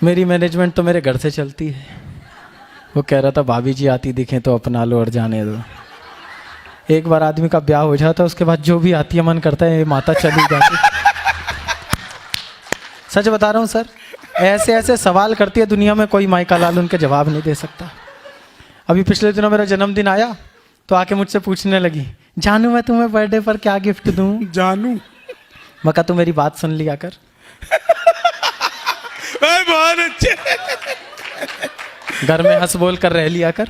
मेरी मैनेजमेंट तो मेरे घर से चलती है। वो कह रहा था भाभी जी आती दिखें तो अपना लो और जाने दो। एक बार आदमी का ब्याह हो जाता है उसके बाद जो भी आती है मन करता है ये माता चली जाती। सच बता रहा हूँ सर, ऐसे ऐसे सवाल करती है दुनिया में, कोई माइका लाल उनके जवाब नहीं दे सकता। अभी पिछले दिनों मेरा जन्मदिन आया तो आके मुझसे पूछने लगी, जानू मैं तुम्हें बर्थडे पर क्या गिफ्ट दूं? जानू मैं कहा तू मेरी बात सुन लिया कर। बहुत अच्छे। घर में हंस बोल कर रह लिया कर।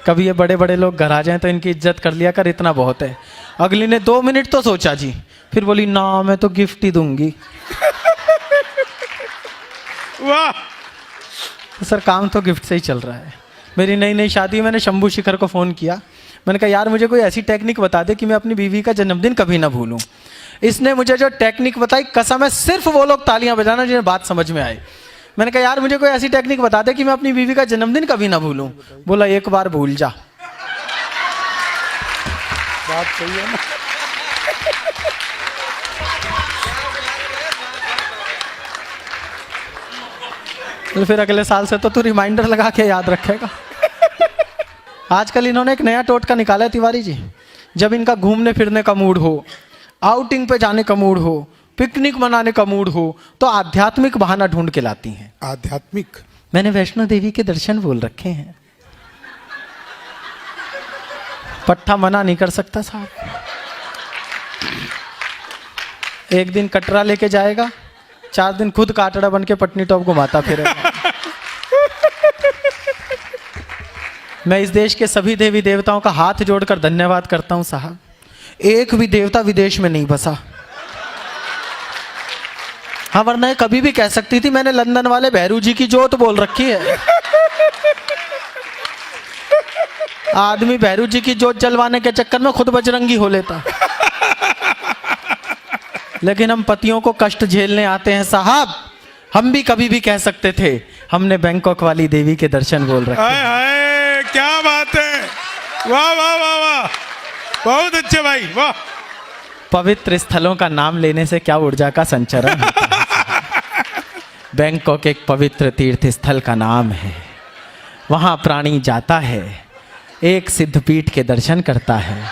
कभी ये बड़े बड़े लोग घर आ जाएं तो इनकी इज्जत कर लिया कर, इतना बहुत है। अगली ने 2 मिनट तो सोचा जी, फिर बोली ना मैं तो गिफ्ट ही दूंगी। वाह। तो सर काम तो गिफ्ट से ही चल रहा है। मेरी नई नई शादी, मैंने शंभू शिखर को फ़ोन किया। मैंने कहा यार मुझे कोई ऐसी टेक्निक बता दे कि मैं अपनी बीवी का जन्मदिन कभी ना भूलूं। इसने मुझे जो टेक्निक बताई, कसम है सिर्फ वो लोग तालियां बजाना जिन्हें बात समझ में आए। मैंने कहा यार मुझे कोई ऐसी टेक्निक बता दे कि मैं अपनी बीवी का जन्मदिन कभी ना भूलूं। बोला एक बार भूल जा। बात सही है ना। तो फिर अगले साल से तो तू रिमाइंडर लगा के याद रखेगा। आजकल इन्होंने एक नया टोटका निकाला है तिवारी जी। जब इनका घूमने फिरने का मूड हो, आउटिंग पे जाने का मूड हो, पिकनिक मनाने का मूड हो, तो आध्यात्मिक बहाना ढूंढ के लाती हैं। आध्यात्मिक? मैंने वैष्णो देवी के दर्शन बोल रखे हैं। पट्टा मना नहीं कर सकता साहब। एक दिन कटरा लेके जाएगा, 4 दिन खुद काटड़ा बन के पटनी टॉप घुमाता फिरेगा। मैं इस देश के सभी देवी देवताओं का हाथ जोड़कर धन्यवाद करता हूं साहब। एक भी देवता विदेश में नहीं बसा। हाँ वरना ये कभी भी कह सकती थी मैंने लंदन वाले भैरू जी की जोत बोल रखी है। आदमी भैरू जी की जोत जलवाने के चक्कर में खुद बजरंगी हो लेता। लेकिन हम पतियों को कष्ट झेलने आते हैं साहब। हम भी कभी भी कह सकते थे हमने बैंकॉक वाली देवी के दर्शन बोल रखे। हाय हाय क्या बात है। वाह वाह वाह वाह, बहुत अच्छे भाई वाह। पवित्र स्थलों का नाम लेने से क्या ऊर्जा का संचरण होता है। बैंकॉक एक पवित्र तीर्थ स्थल का नाम है। वहाँ प्राणी जाता है, एक सिद्धपीठ के दर्शन करता है,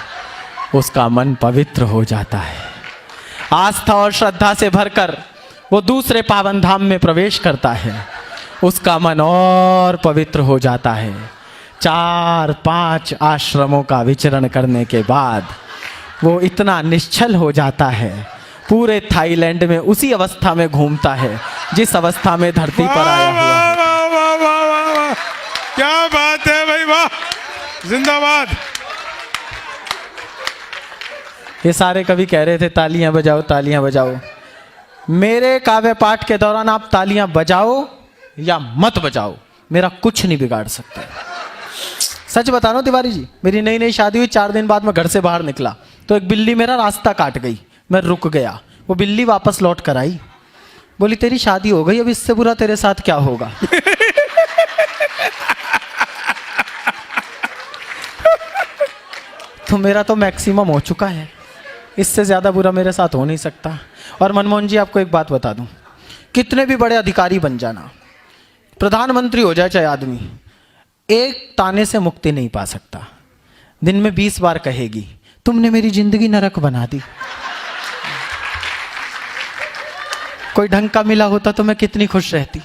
उसका मन पवित्र हो जाता है। आस्था और श्रद्धा से भरकर वो दूसरे पावन धाम में प्रवेश करता है, उसका मन और पवित्र हो जाता है। 4-5 आश्रमों का विचरण करने के बाद वो इतना निश्चल हो जाता है, पूरे थाईलैंड में उसी अवस्था में घूमता है जिस अवस्था में धरती पर आया हुआ है। वाह वाह वाह वाह वाह, क्या बात है भाई वाह, जिंदाबाद। ये सारे कवि कह रहे थे तालियां बजाओ तालियां बजाओ। मेरे काव्य पाठ के दौरान आप तालियां बजाओ या मत बजाओ, मेरा कुछ नहीं बिगाड़ सकते। सच बता रहा हूं तिवारी जी, मेरी नई नई शादी हुई, 4 दिन बाद मैं घर से बाहर निकला तो एक बिल्ली मेरा रास्ता काट गई। मैं रुक गया, वो बिल्ली वापस लौट कर आई। बोली तेरी शादी हो गई, अब इससे बुरा तेरे साथ क्या होगा। तो मेरा तो मैक्सिमम हो चुका है, इससे ज़्यादा बुरा मेरे साथ हो नहीं सकता। और मनमोहन जी आपको एक बात बता दूं, कितने भी बड़े अधिकारी बन जाना, प्रधानमंत्री हो जाए चाहे आदमी, एक ताने से मुक्ति नहीं पा सकता। दिन में 20 बार कहेगी तुमने मेरी जिंदगी नरक बना दी। कोई ढंग का मिला होता तो मैं कितनी खुश रहती।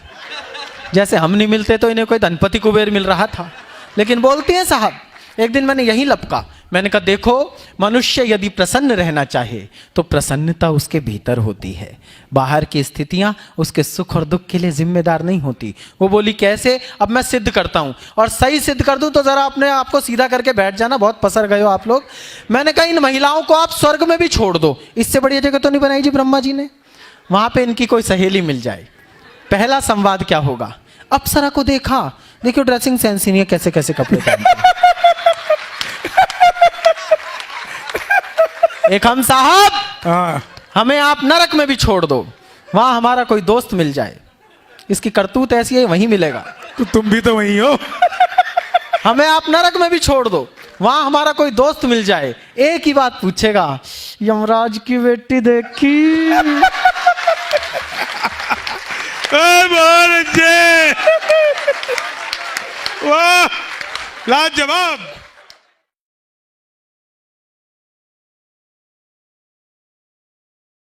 जैसे हम नहीं मिलते तो इन्हें कोई धनपति कुबेर मिल रहा था। लेकिन बोलती हैं साहब, एक दिन मैंने यही लपका, मैंने कहा देखो मनुष्य यदि प्रसन्न रहना चाहे तो प्रसन्नता उसके भीतर होती है, बाहर की स्थितियां उसके सुख और दुख के लिए जिम्मेदार नहीं होती। वो बोली कैसे? अब मैं सिद्ध करता हूं, और सही सिद्ध कर दूं तो जरा अपने आप को सीधा करके बैठ जाना, बहुत पसर गए हो आप लोग। मैंने कहा इन महिलाओं को आप स्वर्ग में भी छोड़ दो, इससे बढ़िया जगह तो नहीं बनाई जी ब्रह्मा जी ने। वहां पे इनकी कोई सहेली मिल जाए। पहला संवाद क्या होगा? अप्सरा को देखा, देखियो ड्रेसिंग सेंस ही नहीं है, कैसे कैसे कपड़े पहनते हैं। एक हम साहब, हमें आप नरक में भी छोड़ दो, वहां हमारा कोई दोस्त मिल जाए, इसकी करतूत ऐसी है वहीं मिलेगा। तो तुम भी तो वहीं हो। हमें आप नरक में भी छोड़ दो, वहां हमारा कोई दोस्त मिल जाए, एक ही बात पूछेगा, यमराज की बेटी देखी। बहुत अच्छे, वाह, लाजवाब।